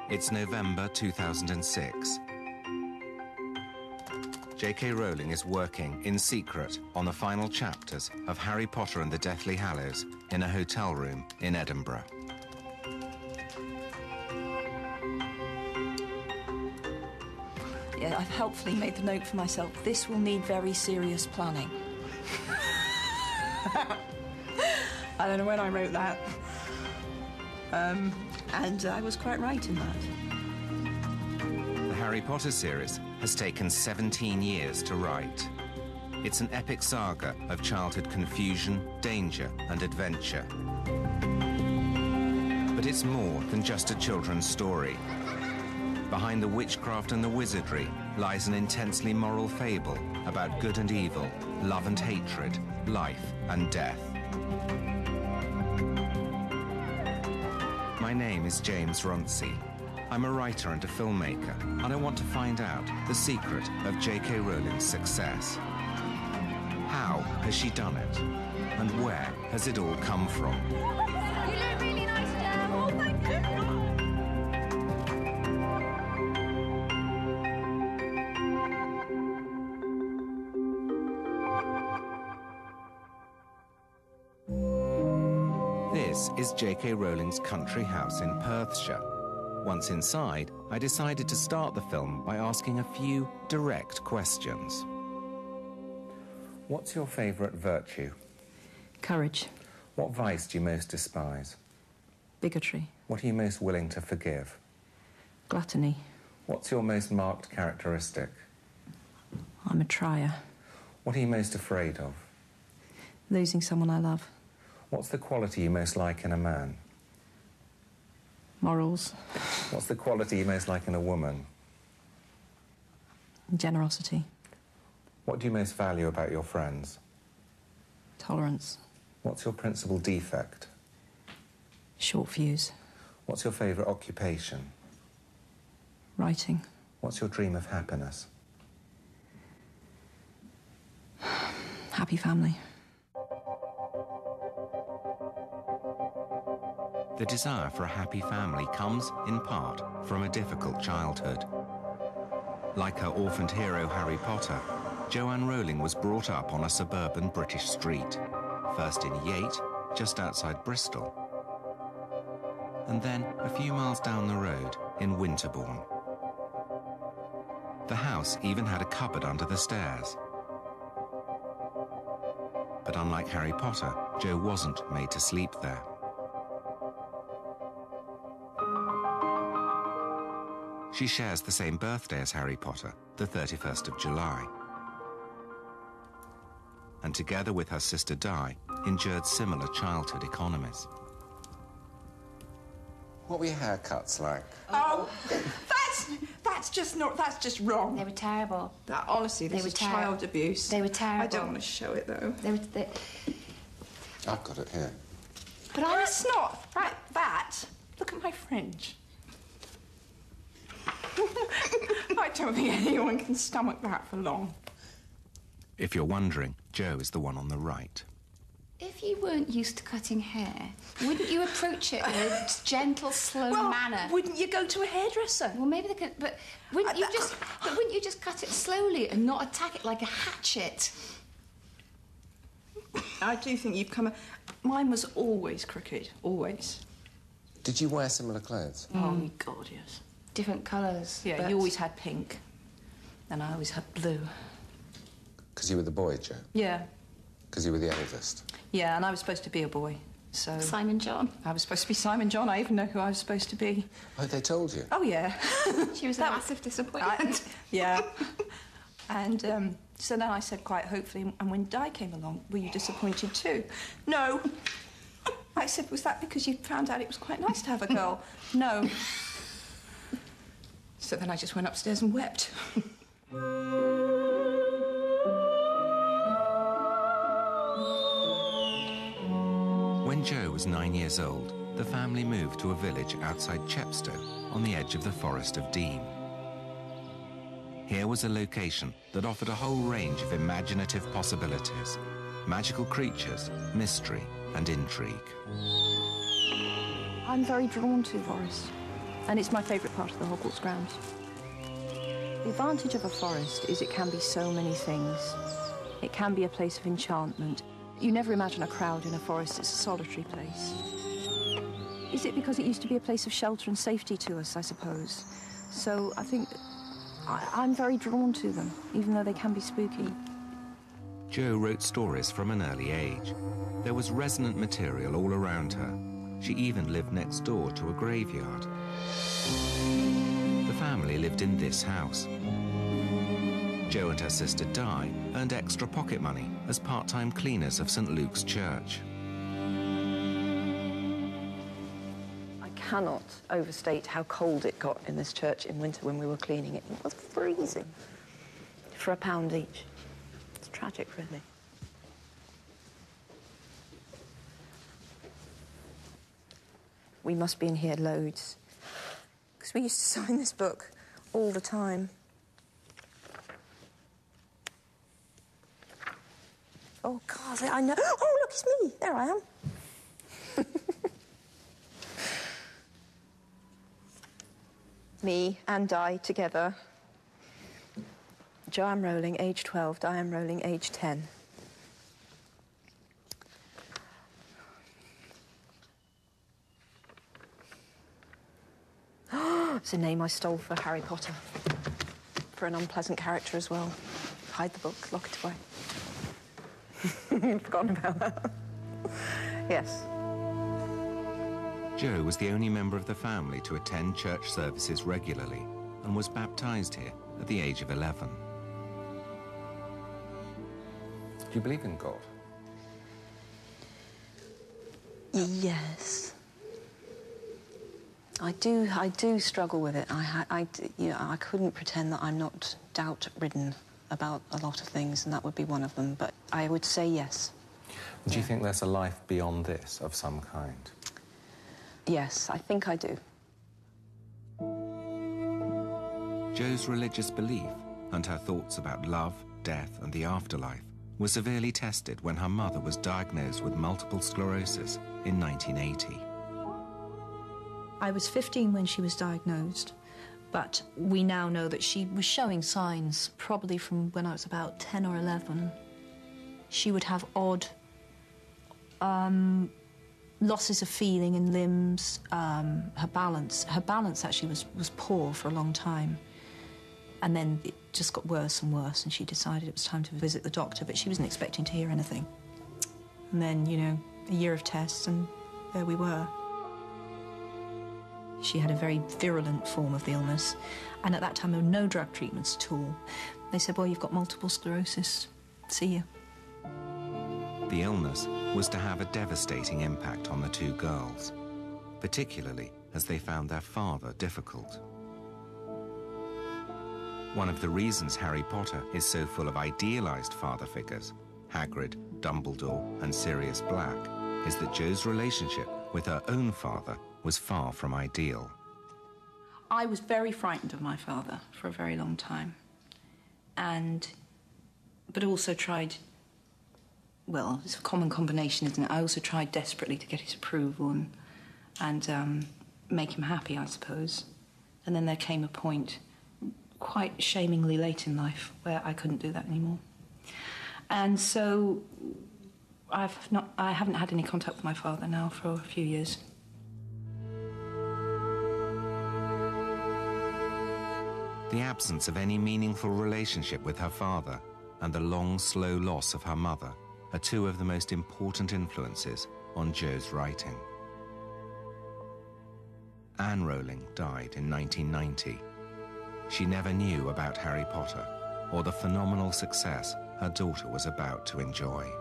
It's November 2006. JK Rowling is working in secret on the final chapters of Harry Potter and the Deathly Hallows in a hotel room in Edinburgh. Yeah, I've helpfully made the note for myself. This will need very serious planning. I don't know when I wrote that. And I was quite right in that. The Harry Potter series has taken 17 years to write. It's an epic saga of childhood confusion, danger, and adventure. But it's more than just a children's story. Behind the witchcraft and the wizardry lies an intensely moral fable about good and evil, love and hatred, life and death. My name is James Runcie. I'm a writer and a filmmaker, and I want to find out the secret of JK Rowling's success. How has she done it? And where has it all come from? You look really nice, Jem. Oh, thank you. This is JK Rowling's country house in Perthshire. Once inside, I decided to start the film by asking a few direct questions. What's your favourite virtue? Courage. What vice do you most despise? Bigotry. What are you most willing to forgive? Gluttony. What's your most marked characteristic? I'm a trier. What are you most afraid of? Losing someone I love. What's the quality you most like in a man? Morals. What's the quality you most like in a woman? Generosity. What do you most value about your friends? Tolerance. What's your principal defect? Short fuse. What's your favourite occupation? Writing. What's your dream of happiness? Happy family. The desire for a happy family comes, in part, from a difficult childhood. Like her orphaned hero Harry Potter, Joanne Rowling was brought up on a suburban British street, first in Yate, just outside Bristol, and then a few miles down the road in Winterbourne. The house even had a cupboard under the stairs. But unlike Harry Potter, Jo wasn't made to sleep there. She shares the same birthday as Harry Potter, the 31st of July. And together with her sister Di, endured similar childhood economies. What were your haircuts like? Oh, that's just wrong. They were terrible. That, honestly, this is child abuse. They were terrible. I don't want to show it, though. I've got it here. But it's not. Right, that. Look at my fringe. I don't think anyone can stomach that for long. If you're wondering, Jo is the one on the right. If you weren't used to cutting hair, wouldn't you approach it in a gentle, slow manner? Wouldn't you go to a hairdresser? Well, maybe they could, but wouldn't you just cut it slowly and not attack it like a hatchet? I do think you've come... Mine was always crooked, always. Did you wear similar clothes? Oh, my God, yes. Different colours. Yeah, but... you always had pink, and I always had blue. Because you were the boy, Jo? Yeah. Because you were the eldest? Yeah, and I was supposed to be a boy, so... Simon John. I was supposed to be Simon John. I even know who I was supposed to be. Oh, they told you? Oh, yeah. She was a massive disappointment. Yeah. And so then I said quite hopefully, and when Di came along, were you disappointed too? No. I said, was that because you found out it was quite nice to have a girl? No. So then I just went upstairs and wept. When Jo was 9 years old, the family moved to a village outside Chepstow on the edge of the Forest of Dean. Here was a location that offered a whole range of imaginative possibilities, magical creatures, mystery and intrigue. I'm very drawn to Forest. And it's my favourite part of the Hogwarts grounds. The advantage of a forest is it can be so many things. It can be a place of enchantment. You never imagine a crowd in a forest. It's a solitary place. Is it because it used to be a place of shelter and safety to us, I suppose? So I think I'm very drawn to them, even though they can be spooky. Jo wrote stories from an early age. There was resonant material all around her. She even lived next door to a graveyard. The family lived in this house. Jo and her sister Di earned extra pocket money as part-time cleaners of St. Luke's Church. I cannot overstate how cold it got in this church in winter when we were cleaning it. It was freezing for £1 each. It's tragic, really. We must be in here loads, because we used to sign this book all the time. Oh, God, I know. Oh, look, it's me. There I am. Me and Di together. JK Rowling, age 12, JK Rowling, age 10. It's a name I stole for Harry Potter. For an unpleasant character as well. Hide the book, lock it away. Forgotten about that. Yes. Jo was the only member of the family to attend church services regularly and was baptised here at the age of 11. Do you believe in God? Yes. I do struggle with it. I couldn't pretend that I'm not doubt-ridden about a lot of things, and that would be one of them, but I would say yes. Do you think there's a life beyond this of some kind? Yes, I think I do. Jo's religious belief and her thoughts about love, death and the afterlife were severely tested when her mother was diagnosed with multiple sclerosis in 1980. I was 15 when she was diagnosed, but we now know that she was showing signs probably from when I was about 10 or 11. She would have odd losses of feeling in limbs, her balance actually was poor for a long time. And then it just got worse and worse, and she decided it was time to visit the doctor, but she wasn't expecting to hear anything. And then, you know, a year of tests, and there we were. She had a very virulent form of the illness, and at that time there were no drug treatments at all. They said, well, you've got multiple sclerosis. See you. The illness was to have a devastating impact on the two girls, particularly as they found their father difficult. One of the reasons Harry Potter is so full of idealised father figures, Hagrid, Dumbledore and Sirius Black, is that Jo's relationship with her own father was far from ideal. I was very frightened of my father for a very long time, but also tried, well, it's a common combination, isn't it? I also tried desperately to get his approval and make him happy, I suppose. And then there came a point, quite shamingly late in life, where I couldn't do that anymore. And so I haven't had any contact with my father now for a few years. The absence of any meaningful relationship with her father and the long, slow loss of her mother are two of the most important influences on Jo's writing. Anne Rowling died in 1990. She never knew about Harry Potter or the phenomenal success her daughter was about to enjoy.